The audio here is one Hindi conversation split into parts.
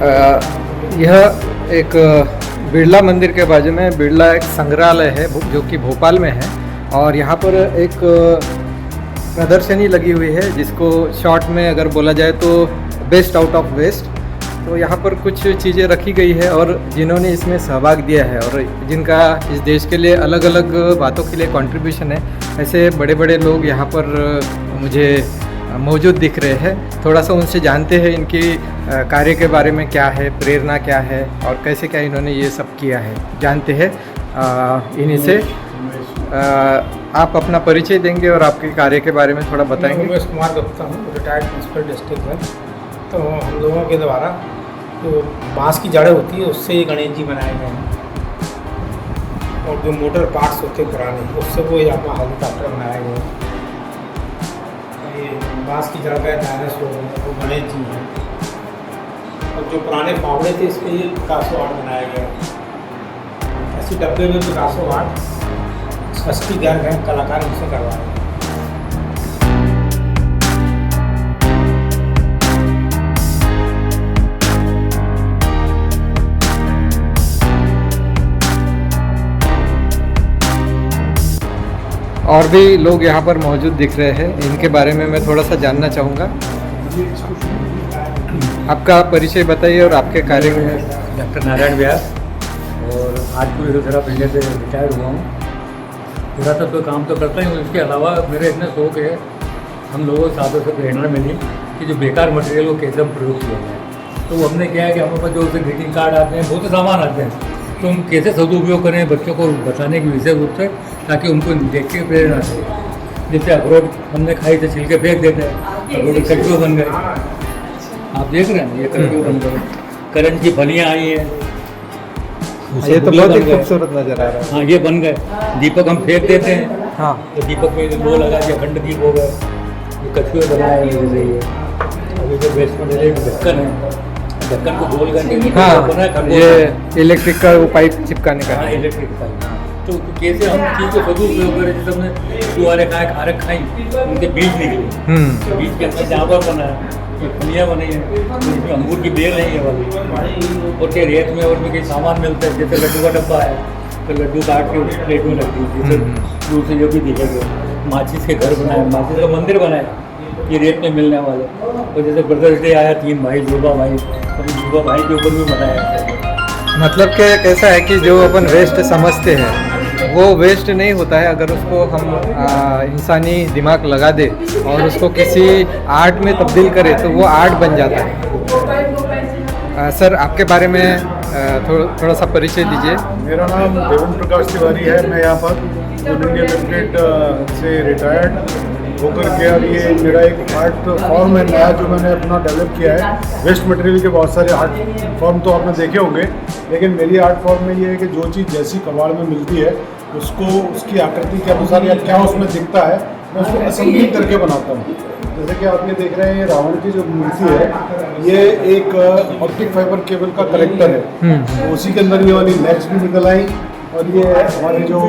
यह एक बिरला मंदिर के बाजू में बिरला एक संग्रहालय है जो कि भोपाल में है। और यहाँ पर एक प्रदर्शनी लगी हुई है जिसको शॉर्ट में अगर बोला जाए तो बेस्ट आउट ऑफ वेस्ट। तो यहाँ पर कुछ चीज़ें रखी गई है और जिन्होंने इसमें सहभाग दिया है और जिनका इस देश के लिए अलग अलग बातों के लिए कंट्रीब्यूशन है, ऐसे बड़े बड़े लोग यहाँ पर मुझे मौजूद दिख रहे हैं। थोड़ा सा उनसे जानते हैं इनकी कार्य के बारे में क्या है, प्रेरणा क्या है और कैसे क्या इन्होंने ये सब किया है, जानते हैं इन्हीं से। आप अपना परिचय देंगे और आपके कार्य के बारे में थोड़ा बताएंगे। उमेश कुमार गुप्ता हूँ, रिटायर्ड प्रिंसिपल डिस्ट्रिक्ट में। तो हम लोगों के द्वारा जो बांस की जड़ें होती है उससे ये गणेश जी बनाए गए हैं, और जो मोटर पार्ट्स होते हैं पुराने उससे वो यहाँ हेलीकॉप्टर बनाए गए हैं। ये बांस की जड़ का डायनासोर है वो गणेश जी हैं, और जो पुराने फावड़े थे इसके ये पिकासो आर्ट बनाया गया है। ऐसे डब्बे में पिकासो आर्ट 60 गर्ग हैं, कलाकार उनसे करवाए हैं। और भी लोग यहाँ पर मौजूद दिख रहे हैं, इनके बारे में मैं थोड़ा सा जानना चाहूँगा। आपका परिचय बताइए और आपके कार्य में। डॉक्टर नारायण व्यास, और आज पूरी तरह पहले से रिटायर हुआ हूँ। पुरातत्व काम तो करता ही हूँ, इसके अलावा मेरे इतने शौक है, हम लोगों को साधों से प्रेरणा मिली कि जो बेकार मटेरियल को कैसे हम प्रयोग किया जाए। तो हमने क्या है कि हमारे पास जो उसे ग्रीटिंग कार्ड आते हैं, बहुत से सामान आते हैं, तो हम कैसे सदुपयोग करें बच्चों को बताने की विशेष रूप से, ताकि उनको देख के प्रेरणा से। जैसे अखरोट हमने खाई थे छिलके फेंक देते हैं, अखरोट कटुए बन गए। आप देख रहे हैं ये कटुए बन गए। करंट की फलियाँ आई हैं, ये तो बहुत ही खूबसूरत नज़र आ रहा है। हाँ ये बन गए। दीपक हम फेंक देते हैं, हाँ तो दीपक में वो लगा दिया, अखंड दीप हो गए। ये कछुए बनाए हैं जैसे ये। अभी जो वेस्ट मटेरियल ढक्कन है, ढक्कन को गोल करके हाँ, ये इलेक्ट्रिक का वो पाइप चिपकाने का। हाँ इलेक्ट्रिक पाइप। तो कैसे हम चीज़ को सदुपयोग करें, जैसे हमने चुहारे खाए, खारक खाई, उनके बीज निकले, बीज के अंदर चावल बना है, फलियाँ बनी है, इसमें अंगूर की बेल है ये वाली, और के रेत में और भी कई सामान मिलते हैं। जैसे लड्डू का डब्बा है, तो लड्डू काट के उस प्लेट में रख दी, जैसे दूर से जो भी दिखेगा। माचिस के घर बनाए, माचिस का मंदिर बनाए, ये रेत में मिलने वाले। और जैसे ब्रदर्स डे आया, 3 भाई जुड़वा भाई, तो जुड़वा भाई के ऊपर भी बनाया। मतलब कि कैसा है कि जो अपन वेस्ट समझते हैं वो वेस्ट नहीं होता है, अगर उसको हम इंसानी दिमाग लगा दे और उसको किसी आर्ट में तब्दील करें तो वो आर्ट बन जाता है। सर आपके बारे में थोड़ा सा परिचय दीजिए। मेरा नाम देवेंद्र प्रकाश तिवारी है। मैं यहाँ पर ऑल इंडिया लिमिटेड से रिटायर्ड होकर के, और ये मेरा एक आर्ट फॉर्म है नया जो मैंने अपना डेवलप किया है। वेस्ट मटेरियल के बहुत सारे आर्ट फॉर्म तो आपने देखे होंगे, लेकिन मेरी आर्ट फॉर्म में ये है कि जो चीज़ जैसी कबाड़ में मिलती है उसको उसकी आकृति के अनुसार या क्या उसमें दिखता है, मैं उसको असेंबली करके बनाता हूँ। जैसे कि आप ये देख रहे हैं, ये रावण की जो मूर्ति है, ये एक ऑप्टिक फाइबर केबल का कलेक्टर है। तो उसी के अंदर ये वाली लेग्स भी निकल आई, और ये हमारे जो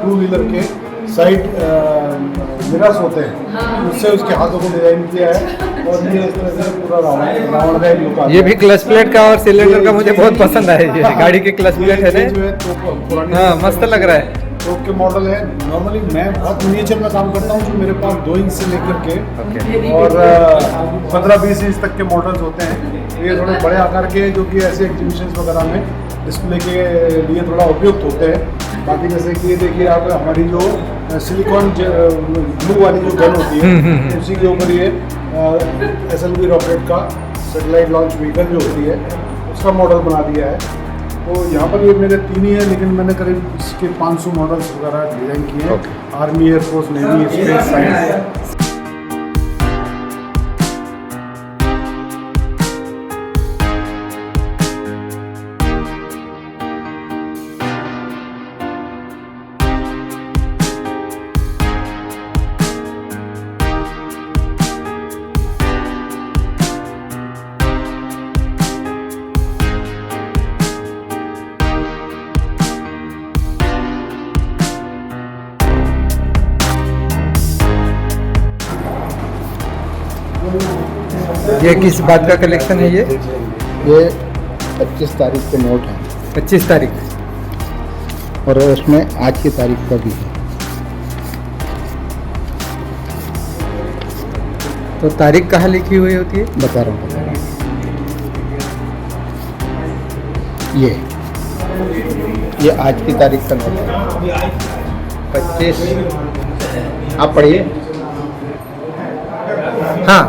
2 व्हीलर के साइड मिरर्स होते हैं उससे उसके हाथों को डिजाइन किया है। और ये इस तरह से पूरा रावण का एक लुक आता है। ये भी क्लच प्लेट का और सिलेंडर का मुझे बहुत पसंद है। ये गाड़ी की क्लच प्लेट है ना, तो पुरानी, हाँ मस्त लग रहा है। तो के मॉडल है। नॉर्मली मैं बहुत मिनिएचर में काम करता हूँ, जो मेरे पास 2 इंच से लेकर के और 15-20 इंच तक के मॉडल्स होते हैं। ये थोड़े बड़े आकार के, जो कि ऐसे एग्जीबिशंस वगैरह में डिस्प्ले के लिए थोड़ा उपयुक्त होते हैं। बाकी जैसे कि ये देखिए आप, हमारी जो सिलिकॉन ग्लू वाली जो गन होती है, उसी के ऊपर ये SLV रॉकेट का सेटेलाइट लॉन्च व्हीकल जो होती है उसका मॉडल बना दिया है। तो यहाँ पर ये मेरे 3 ही हैं, लेकिन मैंने करीब इसके 500 मॉडल्स वगैरह डिज़ाइन किए हैं। Army, air force, navy, space, science. ये किस बात का कलेक्शन है ये? ये 25 तारीख के नोट हैं 25 तारीख। और उसमें आज की तारीख का भी है। तो तारीख कहाँ लिखी हुई होती है? बता रहा हूँ ये आज की तारीख का नोट है 25। आप पढ़िए। हाँ,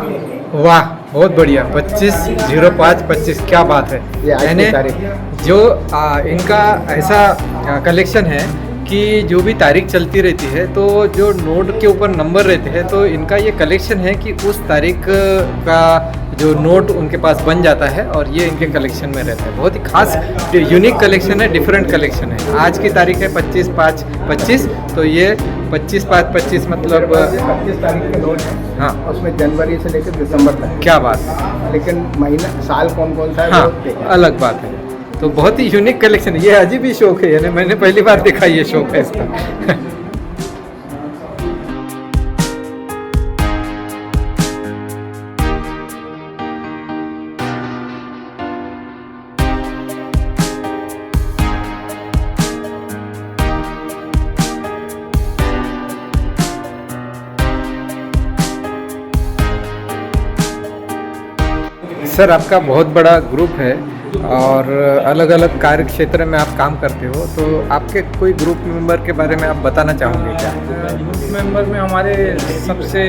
वाह, बहुत बढ़िया। 25/05/25, क्या बात है। ये आज की यानी तारीख। जो इनका ऐसा कलेक्शन है कि जो भी तारीख चलती रहती है तो जो नोट के ऊपर नंबर रहते हैं, तो इनका ये कलेक्शन है कि उस तारीख का जो नोट उनके पास बन जाता है और ये इनके कलेक्शन में रहता है। बहुत ही खास यूनिक कलेक्शन है, डिफरेंट कलेक्शन है। आज की तारीख है 25/5/25, तो ये 25/5/25 मतलब 25 तारीख के नोट है। हाँ, उसमें जनवरी से लेकर दिसंबर तक, क्या बात है। लेकिन महीना साल कौन कौन सा है हाँ, वो देखा। अलग बात है। तो बहुत ही यूनिक कलेक्शन है। ये अजीब ही शौक है, यानी मैंने पहली बार देखा ये शौक है इसका। सर, आपका बहुत बड़ा ग्रुप है और अलग अलग कार्य क्षेत्र में आप काम करते हो, तो आपके कोई ग्रुप मेंबर के बारे में आप बताना चाहोगे क्या? ग्रुप मेंबर में हमारे सबसे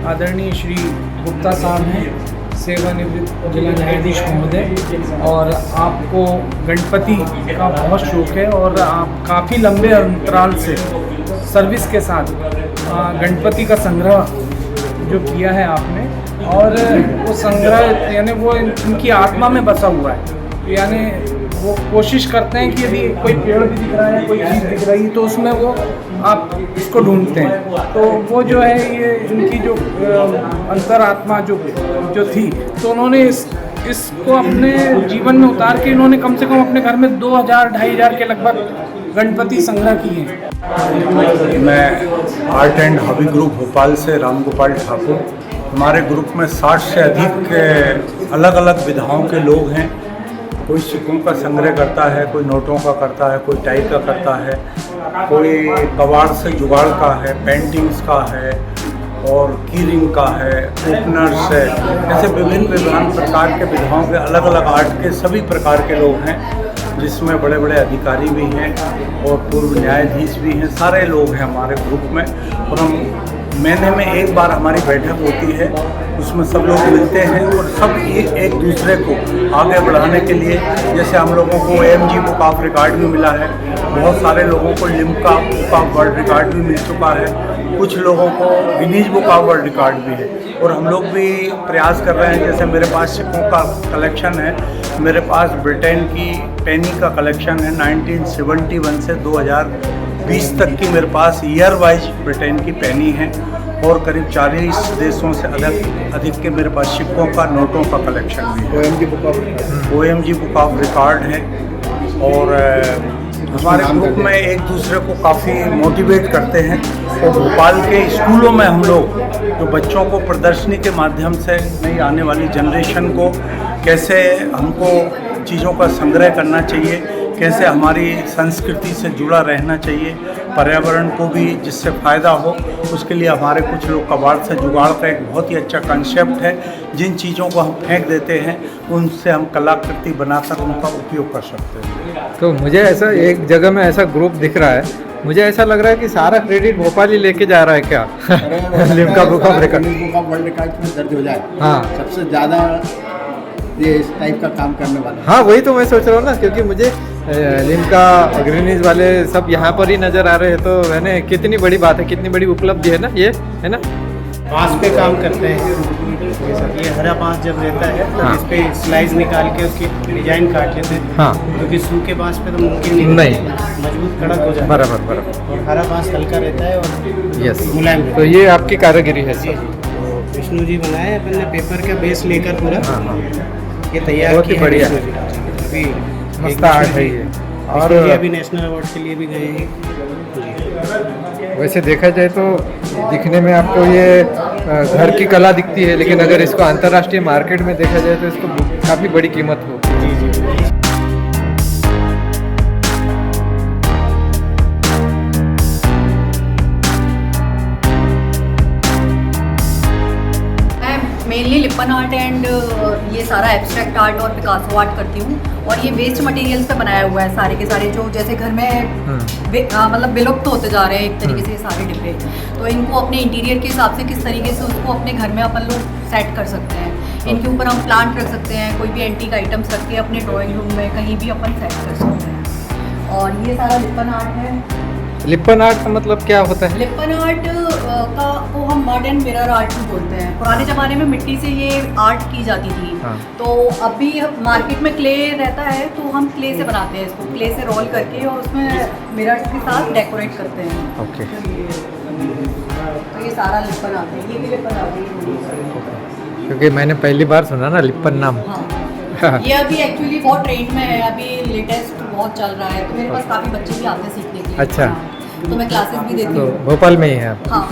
आदरणीय श्री गुप्ता साहब हैं, सेवानिवृत्त जिला न्यायाधीश महोदय। और आपको गणपति का बहुत शौक है और आप काफ़ी लंबे अंतराल से सर्विस के साथ गणपति का संग्रह जो किया है आपने, और वो संग्रह यानी वो इनकी आत्मा में बसा हुआ है। यानी वो कोशिश करते हैं कि यदि कोई पेड़ भी दिख रहा है, कोई चीज़ दिख रही, तो उसमें वो आप इसको ढूंढते हैं। तो वो जो है ये इनकी जो अंतरात्मा जो थी, तो उन्होंने इसको अपने जीवन में उतार के इन्होंने कम से कम अपने घर में 2000-2500 के लगभग गणपति संग्रह किए हैं। मैं art and hobby group Bhopal से राम गोपाल ठाकुर। हमारे ग्रुप में 60 से अधिक अलग अलग विधाओं के लोग हैं। कोई सिक्कों का संग्रह करता है, कोई नोटों का करता है, कोई टाई का करता है, कोई कबाड़ से जुगाड़ का है, पेंटिंग्स का है और की रिंग का है, ओपनर्स है। ऐसे विभिन्न प्रकार के विधाओं के अलग अलग आर्ट के सभी प्रकार के लोग हैं, जिसमें बड़े बड़े अधिकारी भी हैं और पूर्व न्यायाधीश भी हैं। सारे लोग हैं हमारे ग्रुप में। और हम महीने में एक बार हमारी बैठक होती है, उसमें सब लोग मिलते हैं और सब एक दूसरे को आगे बढ़ाने के लिए, जैसे हम लोगों को AMG बुक ऑफ रिकॉर्ड भी मिला है, बहुत सारे लोगों को Limca book of world record भी मिल चुका है, कुछ लोगों को Guinness book of world record भी है। और हम लोग भी प्रयास कर रहे हैं, जैसे मेरे पास सिक्कों का कलेक्शन है, मेरे पास ब्रिटेन की पेनी का कलेक्शन है 1971 से 2020 तक की मेरे पास ईयर वाइज ब्रिटेन की पेनी है, और करीब 40 देशों से अधिक के मेरे पास सिक्कों का नोटों का कलेक्शन भी है। OMG बुक ऑफ रिकॉर्ड है। और हमारे ग्रुप में एक दूसरे को काफ़ी मोटिवेट करते हैं। और भोपाल के स्कूलों में हम लोग जो बच्चों को प्रदर्शनी के माध्यम से नई आने वाली जनरेशन को कैसे हमको चीज़ों का संग्रह करना चाहिए, कैसे हमारी संस्कृति से जुड़ा रहना चाहिए, पर्यावरण को भी जिससे फ़ायदा हो, उसके लिए हमारे कुछ लोग कबाड़ से जुगाड़ का एक बहुत ही अच्छा कंसेप्ट है। जिन चीज़ों को हम फेंक देते हैं, उनसे हम कलाकृति बनाकर उनका उपयोग कर सकते हैं। तो मुझे ऐसा एक जगह में ऐसा ग्रुप दिख रहा है, मुझे ऐसा लग रहा है कि सारा क्रेडिट भोपाल ही लेके जा रहा है क्या? Limca book of record, book of world record में दर्ज हो जाए। हाँ, सबसे ज़्यादा ये इस टाइप का काम करने वाला। हाँ, वही तो मैं सोच रहा हूँ ना, क्योंकि मुझे लिम्का ग्रीनीज वाले सब यहाँ पर ही नज़र आ रहे हैं। तो मैंने कितनी बड़ी बात है, कितनी बड़ी उपलब्धि है ना, ये है ना। बांस पे काम करते हैं ये हरा बांस जब रहता है तो हाँ। इस पे स्लाइस निकाल के उसकी डिजाइन काट लेते हैं। हाँ, क्योंकि सूखे बांस पे तो मुमकिन नहीं। मजबूत कड़क हो जाता है। बराबर। और हरा बांस हल्का रहता है और यस, मुलायम रहता तो ये आपकी कारीगरी है है। सर। तो विष्णु जी बनाए अपन ने पेपर का बेस लेकर पूरा हाँ, ये तैयार बहुत ही किया है बढ़िया। विष्णु जी। अभी मस्त आर्ट है ये। और और अभी नेशनल अवार्ड के लिए भी गए हैं। वैसे देखा जाए तो दिखने में आपको ये घर की कला दिखती है, लेकिन अगर इसको अंतर्राष्ट्रीय मार्केट में देखा जाए तो इसको काफ़ी बड़ी कीमत होती है। जी जी। मेनली लिपन आर्ट एंड ये सारा एब्स्ट्रैक्ट आर्ट और पिकासो आर्ट करती हूँ, और ये वेस्ट मटेरियल्स पे बनाया हुआ है सारे के सारे, जो जैसे घर में मतलब विलुप्त होते जा रहे हैं एक तरीके से सारे डिब्बे। तो इनको अपने इंटीरियर के हिसाब से किस तरीके से उसको अपने घर में अपन लोग सेट कर सकते हैं। इनके ऊपर हम प्लांट रख सकते हैं, कोई भी एंटीक आइटम्स रख के अपने ड्राइंग रूम में कहीं भी अपन सेट कर सकते हैं। और ये सारा लिपन आर्ट है। लिपन आर्ट का मतलब क्या होता है? लिपन आर्ट का को हम मड एंड मिरर आर्ट भी बोलते हैं। पुराने ज़माने में मिट्टी से ये आर्ट की जाती थी। हाँ। तो अभी मार्केट में क्ले रहता है, तो हम क्ले से बनाते हैं इसको, क्ले से रोल करके और उसमें मिरर के साथ डेकोरेट करते हैं। ओके। तो ये सारा लिपन आर्ट है, ये भी लिपन आर्ट है। क्योंकि मैंने पहली बार सुना ना लिपन नाम। हाँ। ये अभी एक्चुअली बहुत ट्रेंड में है, अभी लेटेस्ट बहुत चल रहा है, तो मेरे पास काफ़ी बच्चे भी आते हैं सीखने के लिए। अच्छा। तो मैं क्लासेस भी देती तो हूँ। भोपाल में ही है आप? हाँ।